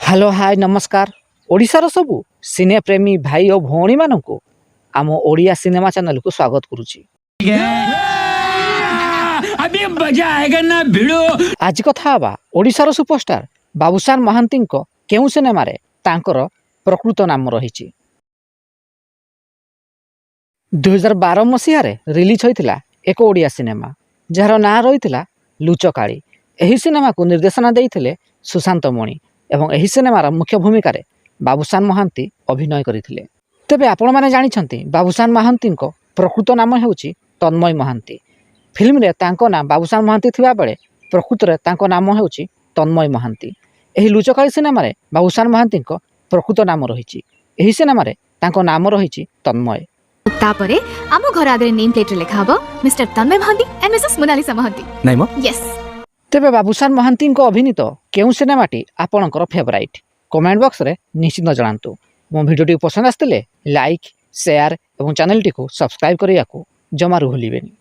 Hello hi नमस्कार ओडिशार सबु सिने प्रेमी भाई और भौणी मानक आम ओडिया सिनेमा चैनल को स्वागत करुच्ची। अभी मजा आएगा ना भिड़ो। आज कथा हवा ओडिशार सुपरस्टार बाबूशान महांती केउ सिनेमा रे तांकर प्रकृत नाम रही। 2012 मसीह रिलीज होता एक ओडिया सिनेमा जार ना रही लुचकाली। एही सिनेमा को निर्देशना देइथिले सुशांत मणि एवं एही सिनेमार मुख्य भूमिका रे बाबूशान महांती अभिनय करथिले। तेबे आपण माने जानिछंती बाबूशान महांती प्रकृत नाम हेउची तन्मय महांती। फिल्म रे तांको नाम बाबूशान महांती थिबा बेले प्रकृत रे तांको नाम हेउची तन्मय महांती। एही लुचकाली सिनेमा रे बाबूशान महांती प्रकृत नाम रहिछि। एही सिनेमा रे तांको नाम रहिछि तन्मय। तापरे आम घर आगे नेम प्लेट रे लिखा हबो Mr Tanmay Mahanti and Mrs Monalisa Mahanti. नहीं मो यस। तेबे बाबूशान महांती अभिनीत केउ सिनेमाटी आपणकर फेवराइट कमेंट बॉक्स रे निश्चित जणांतु। मो भिडियोटी पसंद आस्तिले लाइक शेयर एवं चैनल टी को सब्सक्राइब करिया को जमारू भूलिबेनी।